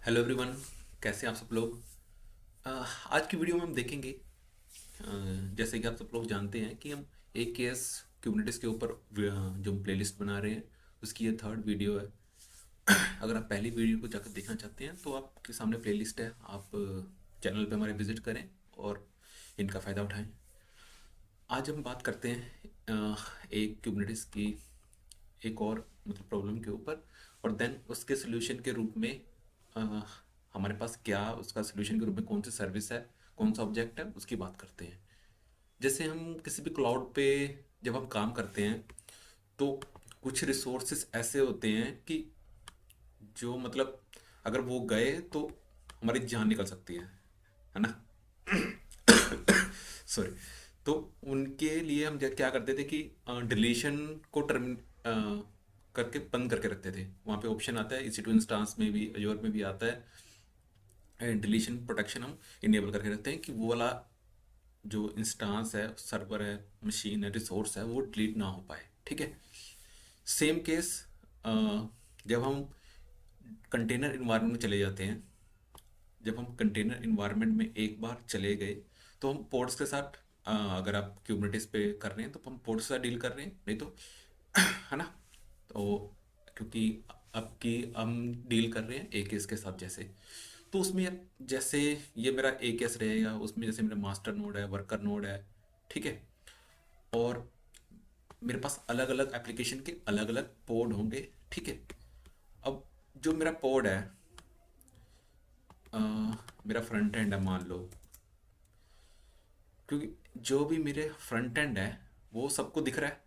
Hello everyone. कैसे हैं आप सब लोग। आज की वीडियो में हम देखेंगे, जैसे कि आप सब लोग जानते हैं कि हम AKS क्यूबनेटिस के ऊपर जो प्लेलिस्ट बना रहे हैं उसकी ये थर्ड वीडियो है। अगर आप पहली वीडियो को जाकर देखना चाहते हैं तो आपके सामने प्लेलिस्ट है, आप चैनल पे हमारे विजिट करें और इनका फ़ायदा उठाएं। आज हम बात करते हैं एक क्यूबनेटिस की एक और मतलब प्रॉब्लम के ऊपर, और देन उसके सोल्यूशन के रूप में अ, हमारे पास क्या उसका सोल्यूशन के रूप में कौन सी सर्विस है, कौन सा ऑब्जेक्ट है, उसकी बात करते हैं। जैसे हम किसी भी क्लाउड पे जब हम काम करते हैं तो कुछ रिसोर्सेस ऐसे होते हैं कि जो मतलब अगर वो गए तो हमारी जान निकल सकती है ना। सॉरी। तो उनके लिए हम क्या करते थे कि डिलीशन को टर्म करके बंद करके रखते थे। वहाँ पे ऑप्शन आता है, EC2 इंस्टांस में भी, अजोर में भी आता है, डिलीशन प्रोटेक्शन हम इनेबल करके रखते हैं कि वो वाला जो इंस्टांस है, सर्वर है, मशीन है, रिसोर्स है, वो डिलीट ना हो पाए। ठीक है। सेम केस जब हम कंटेनर इन्वायरमेंट में चले जाते हैं, जब हम कंटेनर इन्वायरमेंट में एक बार चले गए तो हम पोर्ट्स के साथ अगर आप क्यूबनेटिस पे कर रहे हैं तो हम पोर्ट्स के साथ डील कर रहे हैं, नहीं तो है ना। तो क्योंकि अब की हम डील कर रहे हैं एक केस के साथ, जैसे तो उसमें जैसे ये मेरा एक केस रहेगा, उसमें जैसे मेरा मास्टर नोड है, वर्कर नोड है। ठीक है। और मेरे पास अलग अलग एप्लीकेशन के अलग अलग पोड होंगे। ठीक है। अब जो मेरा पोड है, अ, मेरा फ्रंट एंड है मान लो, क्योंकि जो भी मेरे फ्रंट एंड है वो सबको दिख रहा है।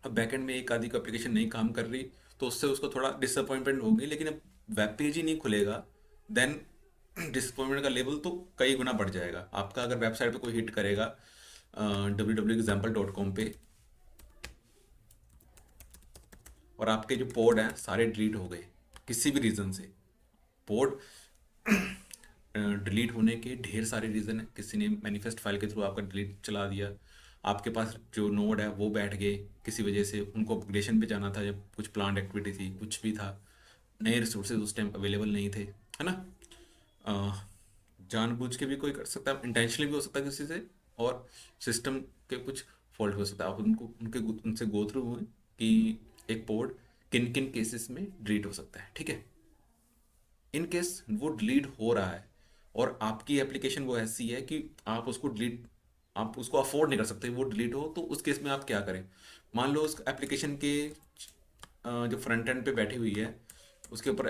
अब बैक एंड में एक आधी को एप्लीकेशन नहीं काम कर रही तो उससे उसको थोड़ा डिसअपॉइंटमेंट होगी, लेकिन अब वेब पेज ही नहीं खुलेगा, देन डिसअपॉइंटमेंट का लेवल तो कई गुना बढ़ जाएगा आपका। अगर वेबसाइट पे कोई हिट करेगा www.example.com पे, और आपके जो पोड हैं सारे डिलीट हो गए किसी भी रीज़न से। पोड डिलीट होने के ढेर सारे रीज़न है। किसी ने मैनिफेस्ट फाइल के थ्रू आपका डिलीट चला दिया, आपके पास जो नोड है वो बैठ गए किसी वजह से, उनको अपग्रेडेशन पे जाना था, जब कुछ प्लान एक्टिविटी थी, कुछ भी था, नए रिसोर्सेज उस टाइम अवेलेबल नहीं थे, है ना। अ, जानबूझ के भी कोई कर सकता है, इंटेंशनली भी हो सकता है किसी से, और सिस्टम के कुछ फॉल्ट हो सकता है। आप उनको उनसे गो थ्रू हुए कि एक पोर्ट किन किन केसेस में डिलीट हो सकता है। ठीक है। इन केस वो डिलीट हो रहा है और आपकी एप्लीकेशन वो ऐसी है कि आप उसको अफोर्ड नहीं कर सकते वो डिलीट हो, तो उस केस में आप क्या करें। मान लो उस एप्लीकेशन के जो फ्रंट एंड पे बैठी हुई है उसके ऊपर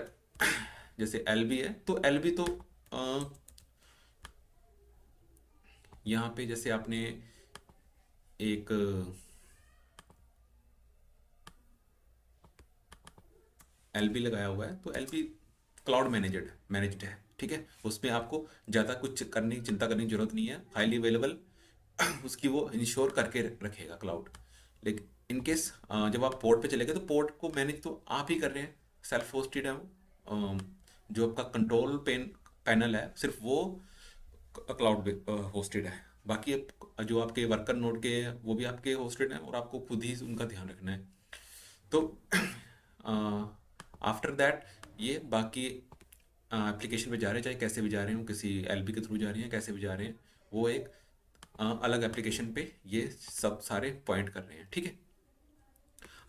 जैसे LB है, तो LB तो यहाँ पे जैसे आपने एक LB लगाया हुआ है, तो LB क्लाउड मैनेज्ड है। ठीक है। उसमें आपको ज़्यादा कुछ करने की चिंता करने की जरूरत नहीं है, हाईली अवेलेबल उसकी वो इंश्योर करके रखेगा क्लाउड। लेकिन इन केस जब आप पोर्ट पे चले गए तो पोर्ट को मैनेज तो आप ही कर रहे हैं, सेल्फ होस्टेड है वो। जो आपका कंट्रोल पैनल है सिर्फ वो क्लाउड होस्टेड है। बाकी जो आपके वर्कर नोड के हैं वो भी आपके होस्टेड हैं, और आपको खुद ही उनका ध्यान रखना है। तो आफ्टर दैट ये बाकी एप्लीकेशन पे जा रहे हैं, चाहे कैसे भी जा रहे हो, किसी LB के थ्रू जा रहे हैं, कैसे भी जा रहे हैं, वो एक अलग एप्लीकेशन पे ये सब सारे पॉइंट कर रहे हैं। ठीक है।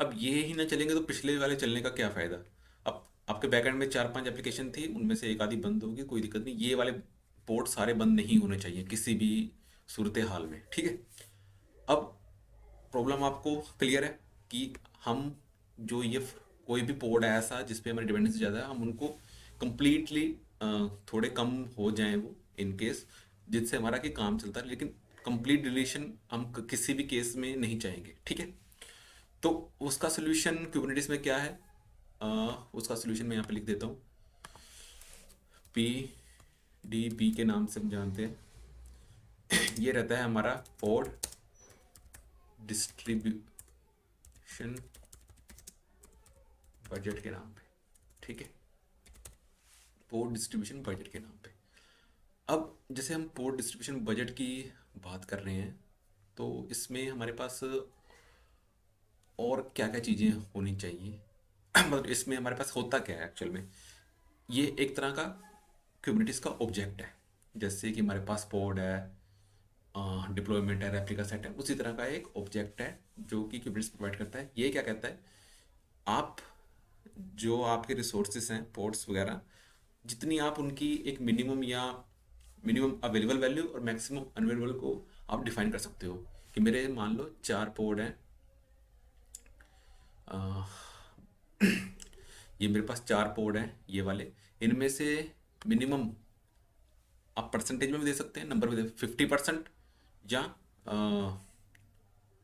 अब ये ही ना चलेंगे तो पिछले वाले चलने का क्या फ़ायदा। अब आपके बैकएंड में 4-5 एप्लीकेशन थी, उनमें से एक आधी बंद होगी, कोई दिक्कत नहीं, ये वाले पोर्ट सारे बंद नहीं होने चाहिए किसी भी सूरत हाल में। ठीक है। अब प्रॉब्लम आपको क्लियर है कि हम जो ये कोई भी पोर्ट है ऐसा जिस पे हमारी डिपेंडेंसी ज़्यादा है, हम उनको कंप्लीटली थोड़े कम हो जाएं वो, इन केस जिससे हमारा कि काम चलता है, लेकिन कंप्लीट डिलीशन हम किसी भी केस में नहीं चाहेंगे। ठीक है। तो उसका सोल्यूशन क्यूबरनेटिस में क्या है, उसका सोल्यूशन मैं यहाँ पे लिख देता हूँ। PDB के नाम से हम जानते हैं। ये रहता है हमारा पोड डिस्ट्रीब्यूशन बजट के नाम पे। ठीक है। पोर्ट डिस्ट्रीब्यूशन बजट के नाम पे। अब जैसे हम पोर्ट डिस्ट्रीब्यूशन बजट की बात कर रहे हैं तो इसमें हमारे पास और क्या क्या चीज़ें होनी चाहिए। मतलब इसमें हमारे पास होता क्या है एक्चुअल में। ये एक तरह का कुबरनेटिस का ऑब्जेक्ट है। जैसे कि हमारे पास पॉड है, डिप्लॉयमेंट है, रेप्लिका सेट है, उसी तरह का एक ऑब्जेक्ट है जो कि कुबरनेटिस प्रोवाइड करता है। ये क्या कहता है, आप जो आपके रिसोर्सेस हैं, पोर्ट्स वगैरह, जितनी आप उनकी एक मिनिमम या मिनिमम अवेलेबल वैल्यू और मैक्सिमम अनअवेलेबल को आप डिफाइन कर सकते हो। कि मेरे मान लो 4 पोर्ट हैं, अ, ये मेरे पास 4 पोर्ट हैं ये वाले, इनमें से मिनिमम आप परसेंटेज में भी दे सकते हैं, नंबर में दे 50%, या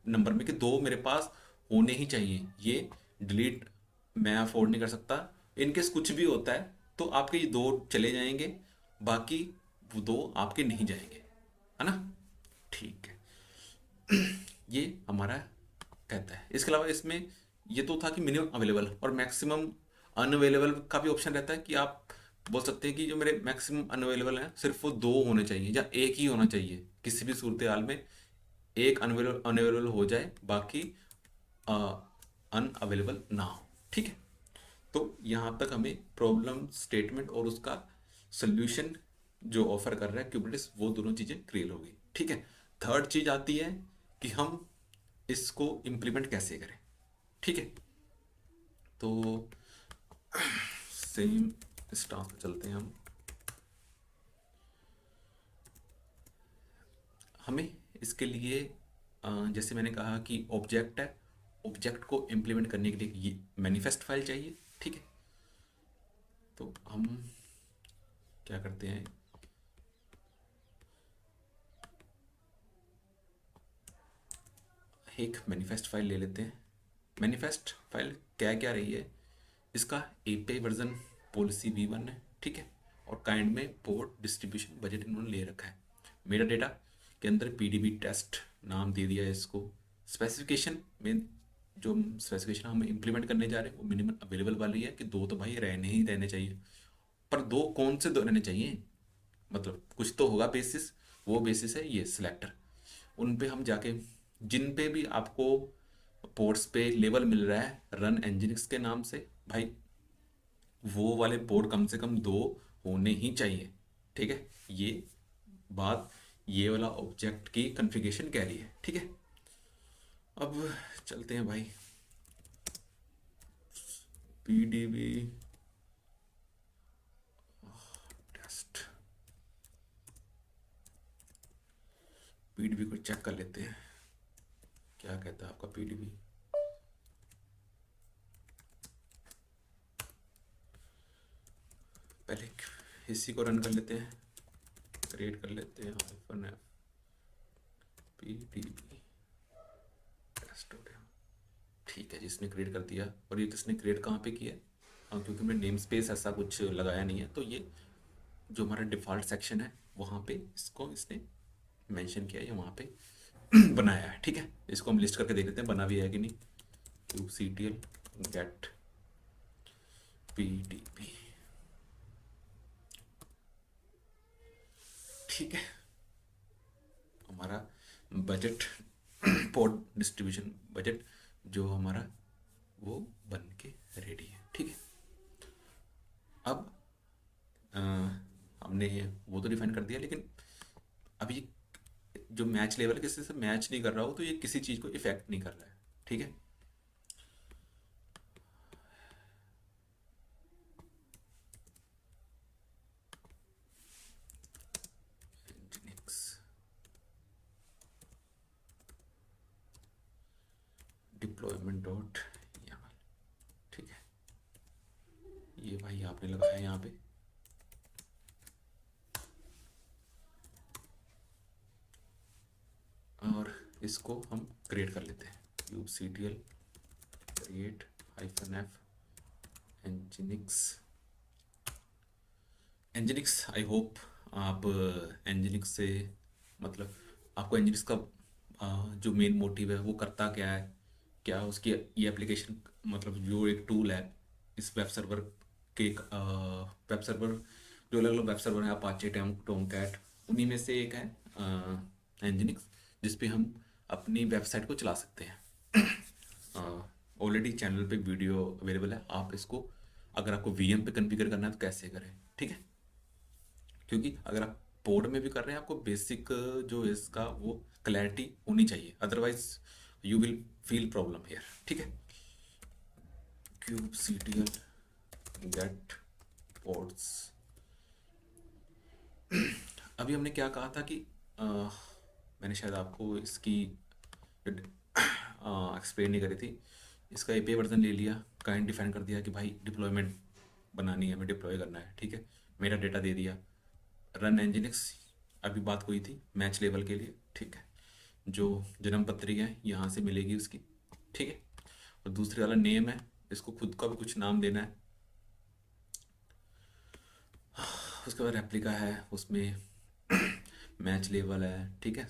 नंबर में कि 2 मेरे पास होने ही चाहिए। ये डिलीट मैं अफोर्ड नहीं कर सकता। इनकेस कुछ भी होता है तो आपके ये 2 चले जाएंगे, बाकी वो 2 आपके नहीं जाएंगे, है ना। ठीक है, ये हमारा कहता है। इसके अलावा इसमें ये तो था कि मिनिमम अवेलेबल, और मैक्सिमम अनअवेलेबल का भी ऑप्शन रहता है कि आप बोल सकते हैं कि जो मेरे मैक्सिमम अनअवेलेबल हैं सिर्फ वो 2 होने चाहिए या एक ही होना चाहिए। किसी भी सूरत हाल में एक अनअवेलेबल अनअवेलेबल हो जाए, बाकी अनअवेलेबल ना हो। ठीक है, तो यहाँ तक हमें प्रॉब्लम स्टेटमेंट और उसका सोल्यूशन जो ऑफर कर रहा है क्यूबिटिस, वो दोनों चीज़ें क्लियर होगी। ठीक है, थर्ड चीज़ आती है कि हम इसको इम्प्लीमेंट कैसे करें। ठीक है, तो सेम स्टांस पे चलते हैं हम। हमें इसके लिए जैसे मैंने कहा कि ऑब्जेक्ट है, ऑब्जेक्ट को इम्प्लीमेंट करने के लिए ये मैनिफेस्ट फाइल चाहिए। ठीक है, तो हम क्या करते हैं, एक मैनिफेस्ट फाइल ले लेते हैं। मैनिफेस्ट फाइल क्या क्या रही है, इसका एपीआई वर्जन पॉलिसी V1 है। ठीक है, और काइंड में पोर्ट डिस्ट्रीब्यूशन बजट इन्होंने ले रखा है। मेरा डेटा के अंदर पीडीबी टेस्ट नाम दे दिया है इसको। स्पेसिफिकेशन में जो स्पेसिफिकेशन हम इम्प्लीमेंट करने जा रहे हैं वो मिनिमम अवेलेबल वाली है कि 2 तो भाई रहने ही रहने चाहिए। पर 2 कौन से 2 रहने चाहिए, मतलब कुछ तो होगा बेसिस, वो बेसिस है ये सिलेक्टर। उन पे हम जाके, जिन पे भी आपको पोर्ट्स पे लेबल मिल रहा है रन एनजिनिक्स के नाम से, भाई वो वाले पोर्ट कम से कम 2 होने ही चाहिए। ठीक है, ये बात ये वाला ऑब्जेक्ट की कॉन्फ़िगरेशन कह रही है। ठीक है, अब चलते हैं भाई पीडीबी टेस्ट, पीडीबी को चेक कर लेते हैं क्या कहता है आपका पीडीबी। पहले इसी को रन कर लेते हैं, क्रिएट कर लेते हैं -f पीडीबी टेस्ट हो गया। ठीक है, जिसने क्रिएट कर दिया। और ये किसने क्रिएट कहाँ पे किया है, हाँ क्योंकि मैंने नेम स्पेस ऐसा कुछ लगाया नहीं है, तो ये जो हमारा डिफ़ॉल्ट सेक्शन है वहाँ पे इसको इसने मेंशन किया है, या वहाँ पे बनाया है। ठीक है, इसको हम लिस्ट करके देख लेते हैं बना भी है कि नहीं। kubectl get pdb। ठीक है, हमारा बजट पोर्ट डिस्ट्रीब्यूशन बजट जो हमारा वो बन के रेडी है। ठीक है, अब अ, हमने वो तो डिफाइन कर दिया, लेकिन अभी जो मैच लेवल किसी से मैच नहीं कर रहा हो तो ये किसी चीज़ को इफेक्ट नहीं कर रहा है। ठीक है, Nginx डिप्लॉयमेंट डॉट YAML। ठीक है, ये भाई आपने लगाया है यहाँ पे। और इसको हम क्रिएट कर लेते हैं, kubectl create -f nginx। Nginx, I hope आप एनजिनिक्स से, मतलब आपको एनजिनिक्स का जो मेन मोटिव है वो करता क्या है, क्या उसकी ये एप्लीकेशन, मतलब जो एक टूल है इस वेब सर्वर के, वेब सर्वर जो अलग अलग वेब सर्वर है, अपाचे, टोमकैट, उन्हीं में से एक है एनजिनिक्स, जिस पे हम अपनी वेबसाइट को चला सकते हैं। ऑलरेडी चैनल पे वीडियो अवेलेबल है, आप इसको अगर आपको वीएम पे कॉन्फ़िगर करना है तो कैसे करें, ठीक है। क्योंकि अगर आप पोर्ट में भी कर रहे हैं, आपको बेसिक जो इसका वो क्लैरिटी होनी चाहिए, otherwise you will feel problem here, ठीक है। kubectl get pods. अभी हमने क्या कहा था कि मैंने शायद आपको इसकी एक्सप्लेन नहीं करी थी। इसका एपीआई वर्जन ले लिया, काइंड डिफाइन कर दिया कि भाई डिप्लॉयमेंट बनानी है, हमें डिप्लॉय करना है, ठीक है। मेरा डेटा दे दिया, रन एनजिनिक्स, अभी बात हुई थी मैच लेवल के लिए, ठीक है। जो जन्म पत्री है यहाँ से मिलेगी उसकी, ठीक है। और दूसरे वाला नेम है, इसको खुद का भी कुछ नाम देना है। उसके बाद रेप्लिका है, उसमें मैच लेवल है, ठीक है।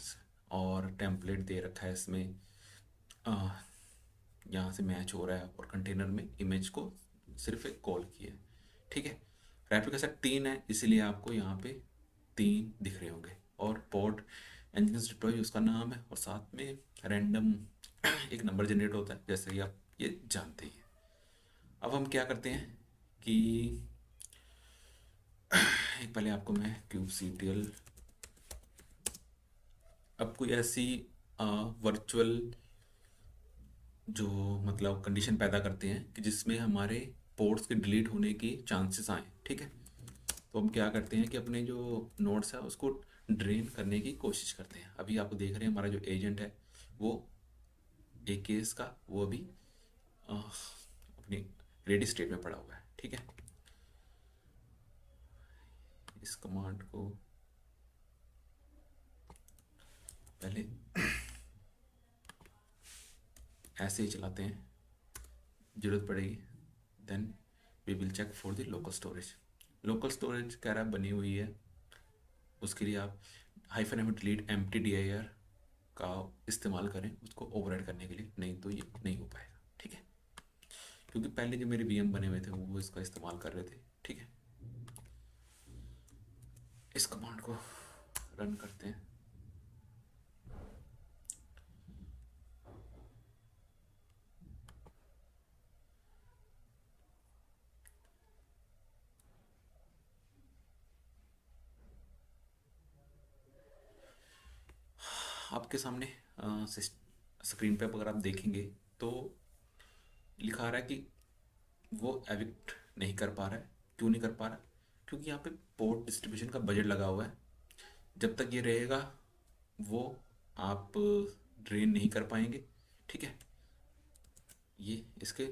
और टेम्पलेट दे रखा है इसमें, यहाँ से मैच हो रहा है, और कंटेनर में इमेज को सिर्फ एक कॉल किया है, ठीक है। रेप्लिका सेट 3 है, इसीलिए आपको यहाँ पे 3 दिख रहे होंगे। और पोर्ट एंजिन डिप्लॉय उसका नाम है, और साथ में रैंडम एक नंबर जनरेट होता है, जैसे कि आप ये जानते ही हैं। अब हम क्या करते हैं कि एक पहले आपको मैं kubectl, अब कोई ऐसी वर्चुअल जो मतलब कंडीशन पैदा करते हैं कि जिसमें हमारे पोर्ट्स के डिलीट होने की चांसेस आए, ठीक है। तो हम क्या करते हैं कि अपने जो नोड्स है उसको ड्रेन करने की कोशिश करते हैं। अभी आप देख रहे हैं हमारा जो एजेंट है वो एक केस का वो अभी अपनी रेडी स्टेट में पड़ा हुआ है, ठीक है। इस कमांड को पहले ऐसे ही चलाते हैं, जरूरत पड़ेगी then we will check for the local storage. Local storage कह रहा बनी हुई है, उसके लिए आप -m डिलीट एम्प्टी dir का इस्तेमाल करें उसको ओवरराइड करने के लिए, नहीं तो ये नहीं हो पाएगा, ठीक है। क्योंकि पहले जो मेरे वीएम बने हुए थे वो इसका इस्तेमाल कर रहे थे, ठीक है। इस कमांड को रन करते हैं। आपके सामने स्क्रीन पे अगर आप देखेंगे तो लिखा आ रहा है कि वो एविक्ट नहीं कर पा रहा है। क्यों नहीं कर पा रहा? क्योंकि यहाँ पे पोर्ट डिस्ट्रीब्यूशन का बजट लगा हुआ है। जब तक ये रहेगा वो आप ड्रेन नहीं कर पाएंगे, ठीक है। ये इसके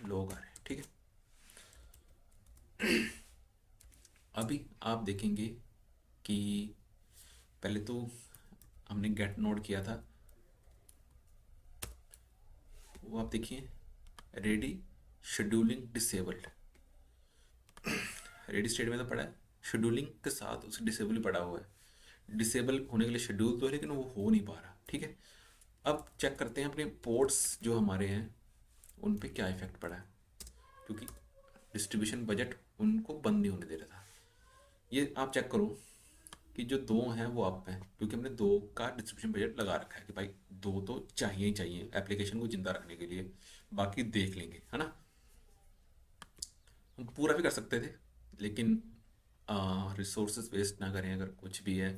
लोग आ रहे हैं, ठीक है। अभी आप देखेंगे कि पहले तो हमने गेट नोड किया था, वो आप देखिए ready scheduling disabled, ready state में तो पड़ा है, शेड्यूलिंग के साथ उसे डिसेबल पड़ा हुआ है। डिसेबल होने के लिए शेड्यूल तो है लेकिन वो हो नहीं पा रहा, ठीक है। अब चेक करते हैं अपने पोर्ट्स जो हमारे हैं उन पे क्या इफेक्ट पड़ा है, क्योंकि डिस्ट्रीब्यूशन बजट उनको बंद नहीं होने दे रहा था। ये आप चेक करो कि जो 2 हैं वो अप हैं, क्योंकि हमने 2 का डिस्ट्रीब्यूशन बजट लगा रखा है कि भाई 2 तो चाहिए ही चाहिए एप्लीकेशन को जिंदा रखने के लिए, बाकी देख लेंगे, है ना। हम पूरा भी कर सकते थे लेकिन रिसोर्सेज वेस्ट ना करें, अगर कुछ भी है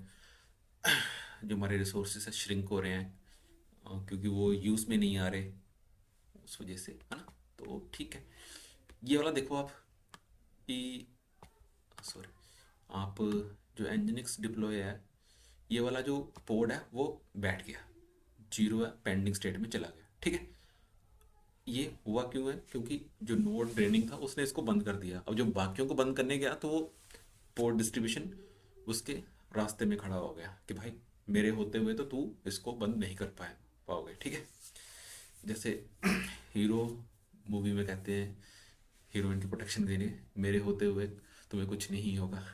जो हमारे रिसोर्सेज है श्रिंक हो रहे हैं क्योंकि वो यूज़ में नहीं आ रहे, उस वजह से, है ना। तो ठीक है, ये वाला देखो आप कि सॉरी आप जो एनजिनिक्स डिप्लॉय है ये वाला जो पोर्ट है वो बैठ गया, जीरो है, पेंडिंग स्टेट में चला गया, ठीक है। ये हुआ क्यों है? क्योंकि जो नोड ड्रेनिंग था उसने इसको बंद कर दिया। अब जो बाकियों को बंद करने गया तो वो पोर्ट डिस्ट्रीब्यूशन उसके रास्ते में खड़ा हो गया कि भाई मेरे होते हुए तो तू इसको बंद नहीं कर पाओगे, ठीक है। जैसे हीरो मूवी में कहते हैं हीरोइन की प्रोटेक्शन देने, मेरे होते हुए तुम्हें कुछ नहीं होगा,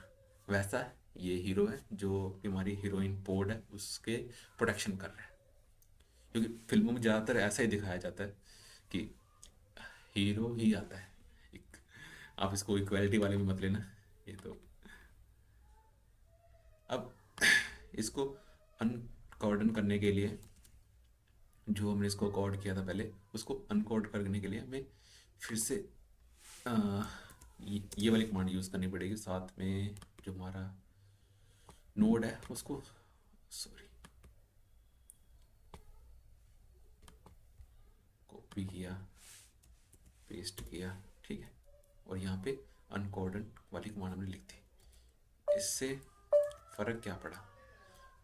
वैसा ये हीरो है जो कि हमारी हीरोइन पोर्ट है उसके प्रोटेक्शन कर रहा है। क्योंकि फिल्मों में ज़्यादातर ऐसा ही दिखाया जाता है कि हीरो ही आता है एक, आप इसको इक्वालिटी वाले में मत लेना ये तो। अब इसको अनकॉर्डन करने के लिए जो हमने इसको कॉर्ड किया था पहले उसको अनकॉर्ड करने के लिए हमें फिर से अ, ये वाली कमांड यूज़ करनी पड़ेगी, साथ में जो हमारा नोड है उसको, सॉरी, कॉपी किया, पेस्ट किया, ठीक है, और यहाँ पे अनकॉर्डेंट वाली कमांड हमने लिख दी। इससे फ़र्क क्या पड़ा,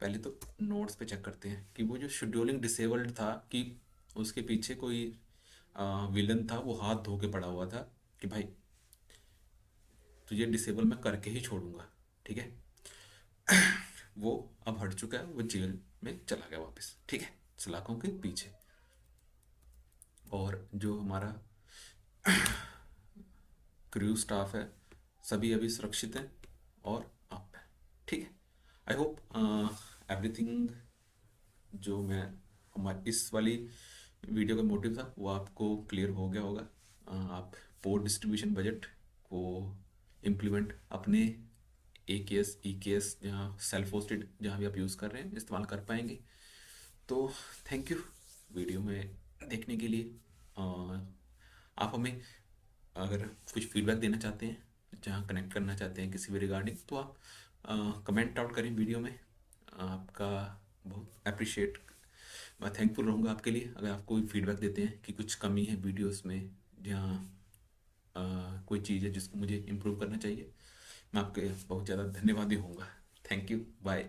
पहले तो नोट्स पे चेक करते हैं कि वो जो शेड्यूलिंग डिसेबल्ड था, कि उसके पीछे कोई विलन था, वो हाथ धो के पड़ा हुआ था कि भाई तुझे डिसेबल मैं करके ही छोड़ूंगा, ठीक है। वो अब हट चुका है, वो जेल में चला गया वापस, ठीक है, सलाखों के पीछे। और जो हमारा क्रू स्टाफ है, सभी अभी सुरक्षित हैं और आप हैं, ठीक है। आई होप एवरीथिंग जो मैं हमारी इस वाली वीडियो का मोटिव था वो आपको क्लियर हो गया होगा। आप पोर्ट डिस्ट्रीब्यूशन बजट को इम्प्लीमेंट अपने ए के एस, ई के एस, जहाँ सेल्फ होस्टेड जहाँ भी आप यूज़ कर रहे हैं, इस्तेमाल कर पाएंगे। तो थैंक यू वीडियो में देखने के लिए। आप हमें अगर कुछ फीडबैक देना चाहते हैं, जहाँ कनेक्ट करना चाहते हैं किसी भी रिगार्डिंग, तो आप कमेंट आउट करें वीडियो में। आपका बहुत अप्रिशिएट, मैं थैंकफुल रहूँगा आपके लिए अगर आप कोई फीडबैक देते हैं कि कुछ कमी है वीडियोस में, जहाँ कोई चीज़ है जिसको मुझे इम्प्रूव करना चाहिए। मैं आपके बहुत ज़्यादा धन्यवादी होऊंगा। Thank you, bye.